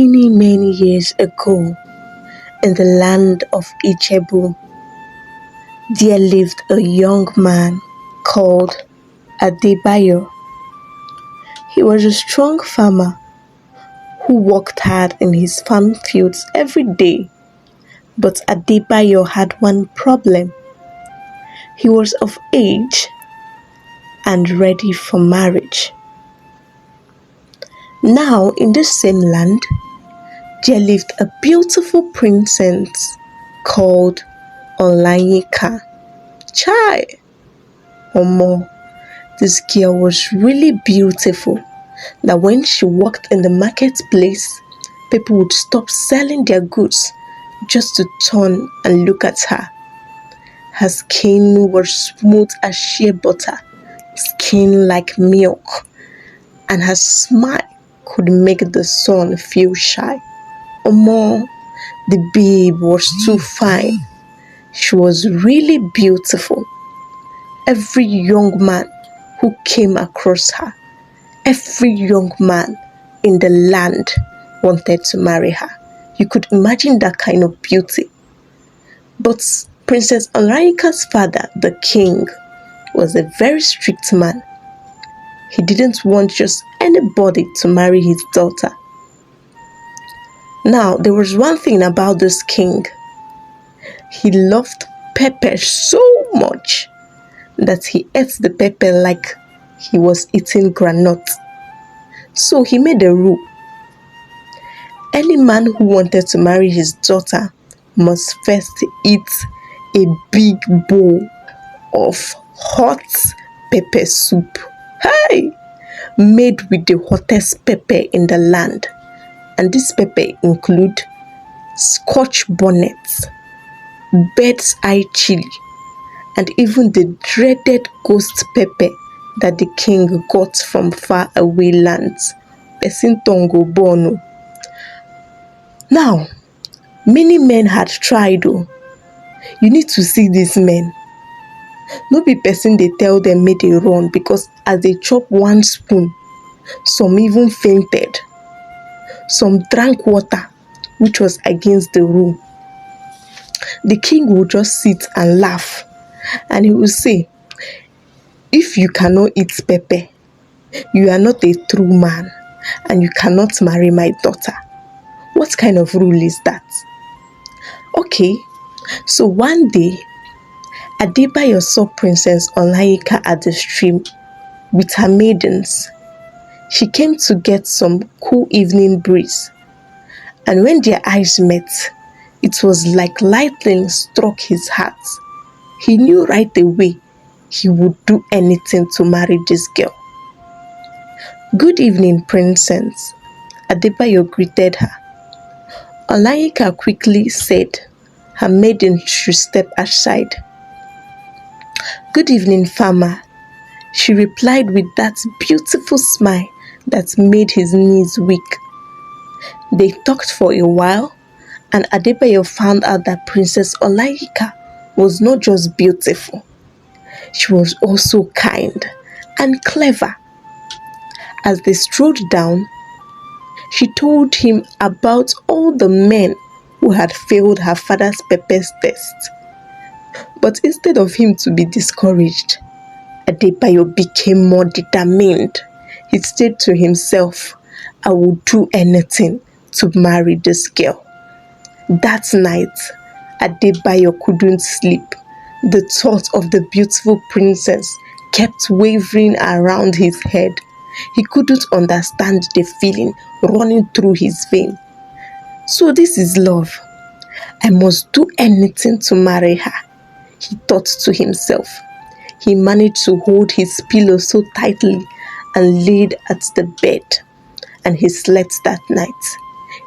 Many years ago, in the land of Ijebu, there lived a young man called Adebayo. He was a strong farmer who worked hard in his farm fields every day. But Adebayo had one problem. He was of age and ready for marriage. Now, in this same land, there lived a beautiful princess called Olayinka. Chai! Omo, this girl was really beautiful that when she walked in the marketplace, people would stop selling their goods just to turn and look at her. Her skin was smooth as shea butter, skin like milk, and her smile could make the sun feel shy. Omo, the babe was too fine. She was really beautiful. Every young man who came across her, every young man in the land wanted to marry her. You could imagine that kind of beauty. But Princess Olayinka's father, the king, was a very strict man. He didn't want just anybody to marry his daughter. Now, there was one thing about this king. He loved pepper so much that he ate the pepper like he was eating granite. So he made a rule. Any man who wanted to marry his daughter must first eat a big bowl of hot pepper soup. Hey! Made with the hottest pepper in the land. And this pepper include scotch bonnet, bird's eye chili, and even the dreaded ghost pepper that the king got from far away lands. Pesintongo Bono. Now, many men had tried though. You need to see these men. No be person they tell them make they run because as they chop one spoon, some even fainted. Some drank water, which was against the rule. The king would just sit and laugh, and he would say, if you cannot eat pepper, you are not a true man, and you cannot marry my daughter. What kind of rule is that? Okay, so one day, Adebayo saw Princess Olayinka at the stream with her maidens. She came to get some cool evening breeze, and when their eyes met, it was like lightning struck his heart. He knew right away he would do anything to marry this girl. Good evening, princess. Adebayo greeted her. Olayinka quickly said her maiden should step aside. Good evening, farmer. She replied with that beautiful smile that made his knees weak. They talked for a while, and Adebayo found out that Princess Olayinka was not just beautiful, she was also kind and clever. As they strolled down, she told him about all the men who had failed her father's pepper test. But instead of him to be discouraged, Adebayo became more determined. He said to himself, I will do anything to marry this girl. That night, Adebayo couldn't sleep. The thought of the beautiful princess kept wavering around his head. He couldn't understand the feeling running through his veins. So this is love. I must do anything to marry her, he thought to himself. He managed to hold his pillow so tightly and laid at the bed, and he slept that night.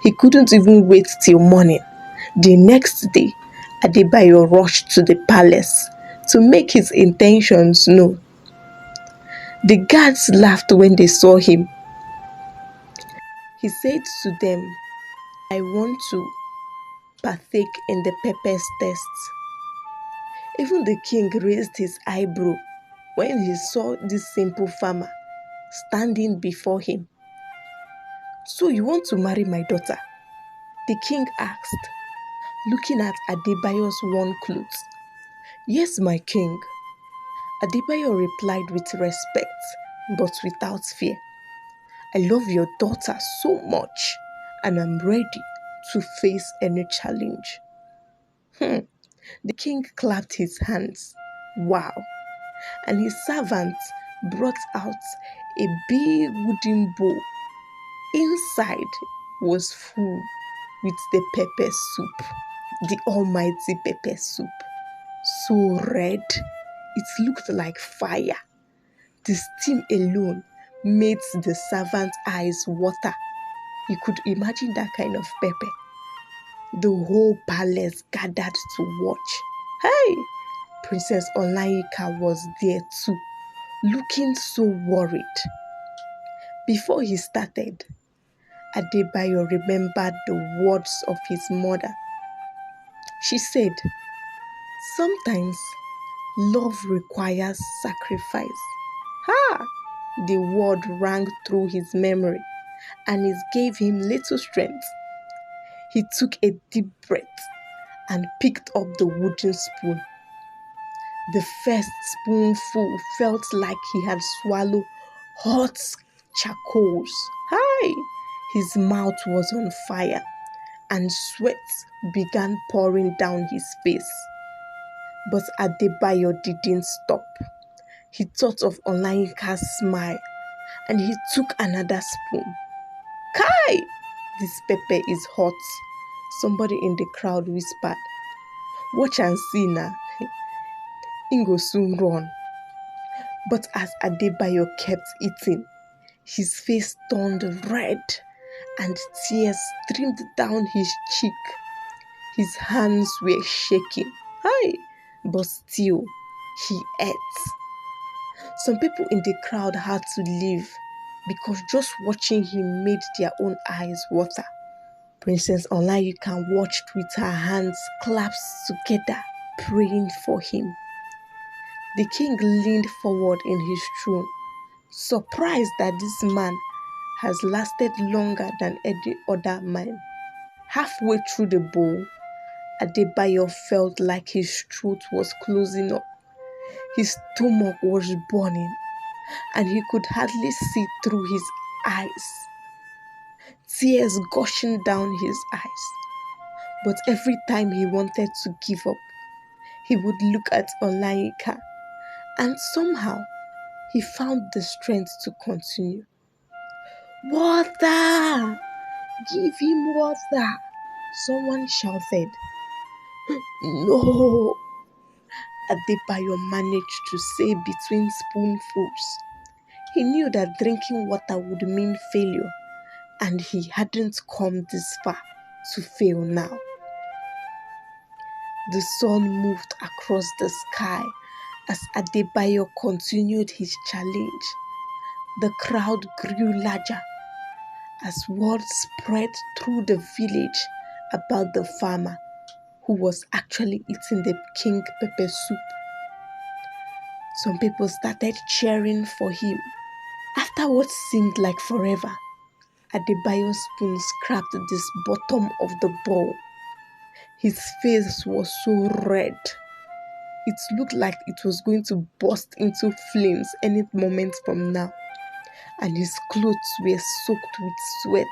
He couldn't even wait till morning. The next day, Adebayo rushed to the palace to make his intentions known. The guards laughed when they saw him. He said to them, I want to partake in the pepper's test. Even the king raised his eyebrow when he saw this simple farmer standing before him. So you want to marry my daughter? The king asked, looking at Adebayo's worn clothes. Yes, my king. Adebayo replied with respect, but without fear. I love your daughter so much, and I'm ready to face any challenge. The king clapped his hands. Wow. And his servant brought out a big wooden bowl. Inside was full with the pepper soup, the almighty pepper soup. So red, it looked like fire. The steam alone made the servant's eyes water. You could imagine that kind of pepper. The whole palace gathered to watch. Hey! Princess Olayinka was there too, looking so worried. Before he started, Adebayo remembered the words of his mother. She said, sometimes love requires sacrifice. Ha! The word rang through his memory and it gave him little strength. He took a deep breath and picked up the wooden spoon. The first spoonful felt like he had swallowed hot charcoals. Hi! His mouth was on fire and sweat began pouring down his face. But Adebayo didn't stop. He thought of Olayinka's smile and he took another spoon. Kai! This pepper is hot. Somebody in the crowd whispered. Watch and see now. He go soon run. But as Adebayo kept eating, his face turned red and tears streamed down his cheek. His hands were shaking. Hi! But still, he ate. Some people in the crowd had to leave because just watching him made their own eyes water. Princess Olayinka watched with her hands clasped together, praying for him. The king leaned forward in his throne, surprised that this man has lasted longer than any other man. Halfway through the bowl, Adebayo felt like his throat was closing up. His stomach was burning, and he could hardly see through his eyes. Tears gushing down his eyes. But every time he wanted to give up, he would look at Olayinka, and somehow he found the strength to continue. Water! Give him water! Someone shouted. No! Adebayo managed to say between spoonfuls. He knew that drinking water would mean failure, and he hadn't come this far to fail now. The sun moved across the sky as Adebayo continued his challenge. The crowd grew larger as word spread through the village about the farmer who was actually eating the king pepper soup. Some people started cheering for him. After what seemed like forever, Adebayo's spoon scraped this bottom of the bowl. His face was so red. It looked like it was going to burst into flames any moment from now. And his clothes were soaked with sweat.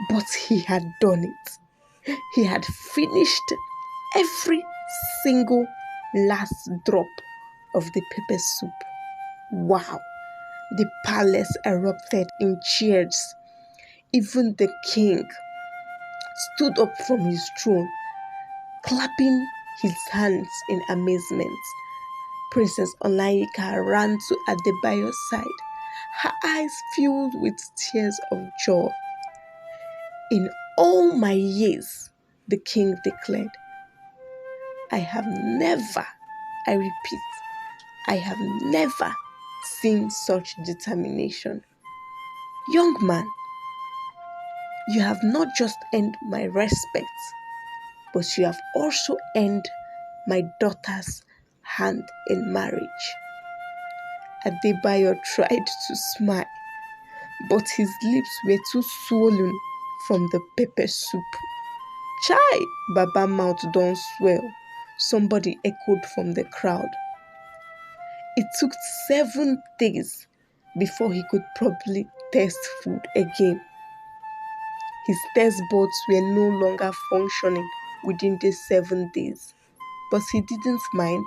But he had done it. He had finished every single last drop of the pepper soup. Wow! The palace erupted in cheers. Even the king stood up from his throne, clapping his hands in amazement. Princess Olayinka ran to Adebayo's side, her eyes filled with tears of joy. In all my years, the king declared, I have never, I repeat, I have never seen such determination. Young man, you have not just earned my respect, but you have also earned my daughter's hand in marriage. Adebayo tried to smile, but his lips were too swollen from the pepper soup. Chai! Baba mouth don't swell, somebody echoed from the crowd. It took 7 days before he could properly taste food again. His taste buds were no longer functioning within these 7 days, but he didn't mind.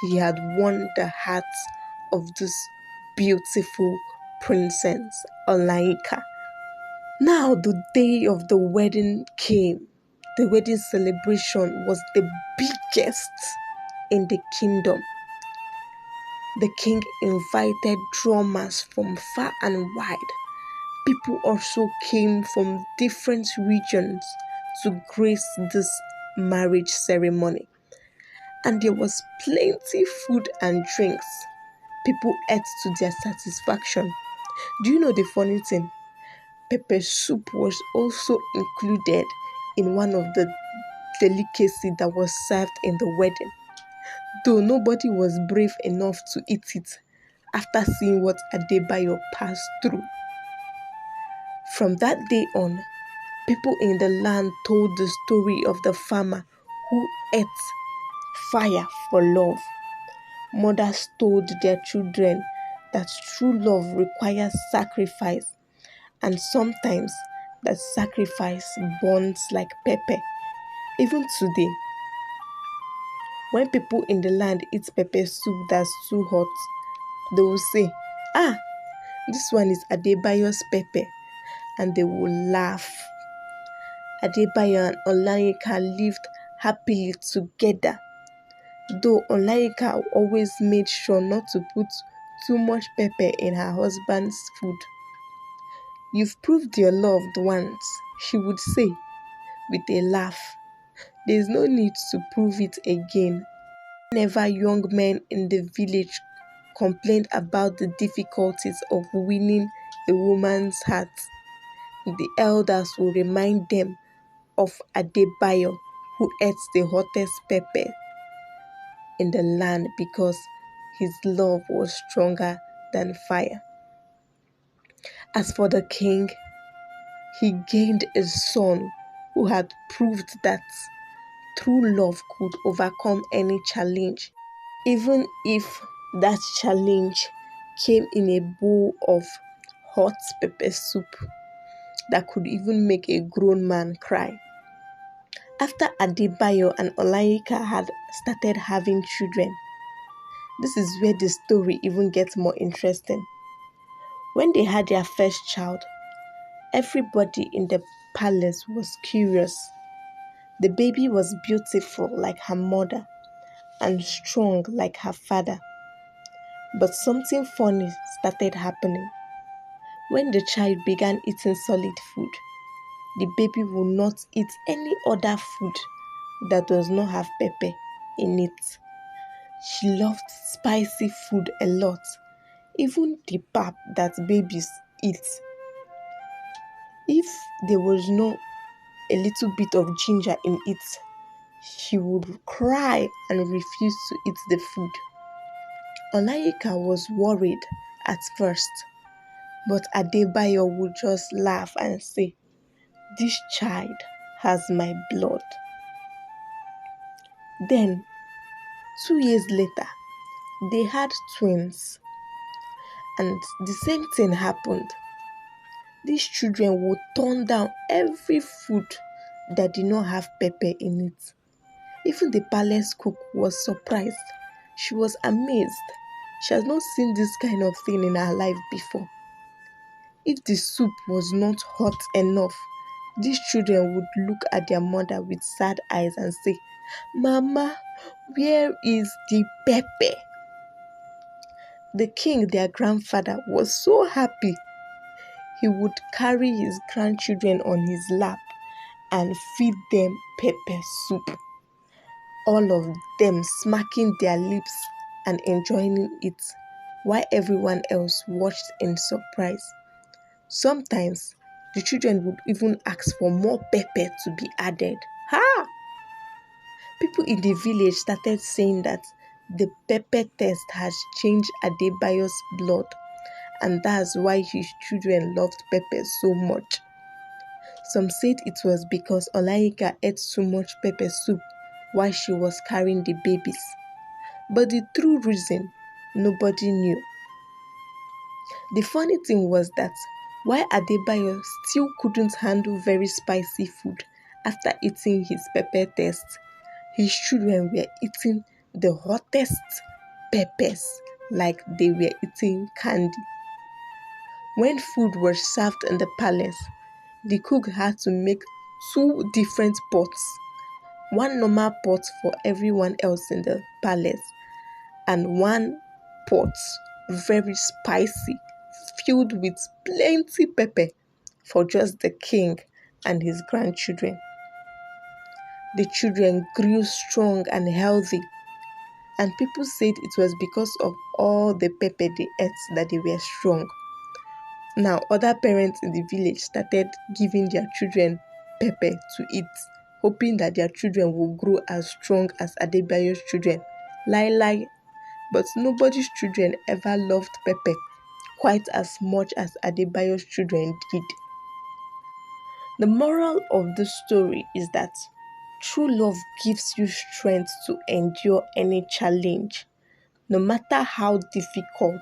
He had won the hearts of this beautiful princess, Olaika. Now the day of the wedding came. The wedding celebration was the biggest in the kingdom. The king invited drummers from far and wide. People also came from different regions to grace this marriage ceremony. And there was plenty food and drinks. People ate to their satisfaction. Do you know the funny thing? Pepper soup was also included in one of the delicacy that was served in the wedding, though nobody was brave enough to eat it after seeing what Adebayo passed through. From that day on, people in the land told the story of the farmer who ate fire for love. Mothers told their children that true love requires sacrifice, and sometimes that sacrifice burns like pepper. Even today, when people in the land eat pepper soup that's too hot, they will say, "Ah, this one is Adebayo's pepper," and they will laugh. Adebayo and Olayinka lived happily together, though Olayinka always made sure not to put too much pepper in her husband's food. "You've proved your loved ones," she would say with a laugh. "There's no need to prove it again." Whenever young men in the village complained about the difficulties of winning a woman's heart, the elders would remind them of Adebayo, who ate the hottest pepper in the land because his love was stronger than fire. As for the king, he gained a son who had proved that true love could overcome any challenge, even if that challenge came in a bowl of hot pepper soup that could even make a grown man cry. After Adebayo and Olayinka had started having children, this is where the story even gets more interesting. When they had their first child, everybody in the palace was curious. The baby was beautiful like her mother and strong like her father. But something funny started happening. When the child began eating solid food, the baby would not eat any other food that does not have pepper in it. She loved spicy food a lot, even the pap that babies eat. If there was no a little bit of ginger in it, she would cry and refuse to eat the food. Olayinka was worried at first, but Adebayo would just laugh and say, "This child has my blood." Then, 2 years later, they had twins, and the same thing happened. These children would turn down every food that did not have pepper in it. Even the palace cook was surprised. She was amazed. She has not seen this kind of thing in her life before. If the soup was not hot enough, these children would look at their mother with sad eyes and say, "Mama, where is the pepper?" The king, their grandfather, was so happy. He would carry his grandchildren on his lap and feed them pepper soup, all of them smacking their lips and enjoying it, while everyone else watched in surprise. Sometimes the children would even ask for more pepper to be added. Ha! People in the village started saying that the pepper taste has changed Adebayo's blood, and that's why his children loved pepper so much. Some said it was because Olayinka ate too much pepper soup while she was carrying the babies. But the true reason, nobody knew. The funny thing was that while Adebayo still couldn't handle very spicy food after eating his pepper test, his children were eating the hottest peppers like they were eating candy. When food was served in the palace, the cook had to make two different pots, one normal pot for everyone else in the palace, and one pot very spicy, filled with plenty pepper for just the king and his grandchildren. The children grew strong and healthy, and people said it was because of all the pepper they ate that they were strong. Now, other parents in the village started giving their children pepper to eat, hoping that their children will grow as strong as Adebayo's children. Lie, lie. But nobody's children ever loved pepper quite as much as Adebayo's children did. The moral of this story is that true love gives you strength to endure any challenge, no matter how difficult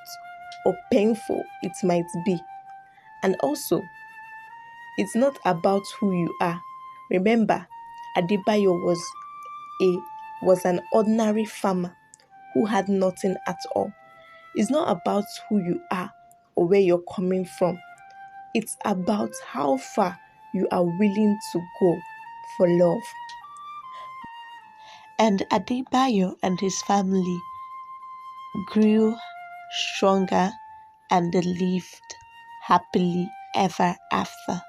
or painful it might be. And also, it's not about who you are. Remember, Adebayo a was an ordinary farmer who had nothing at all. It's not about who you are or where you're coming from. It's about how far you are willing to go for love. And Adebayo and his family grew stronger and lived happily ever after.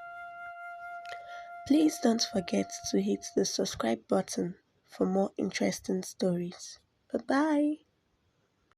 Please don't forget to hit the subscribe button for more interesting stories. Bye bye.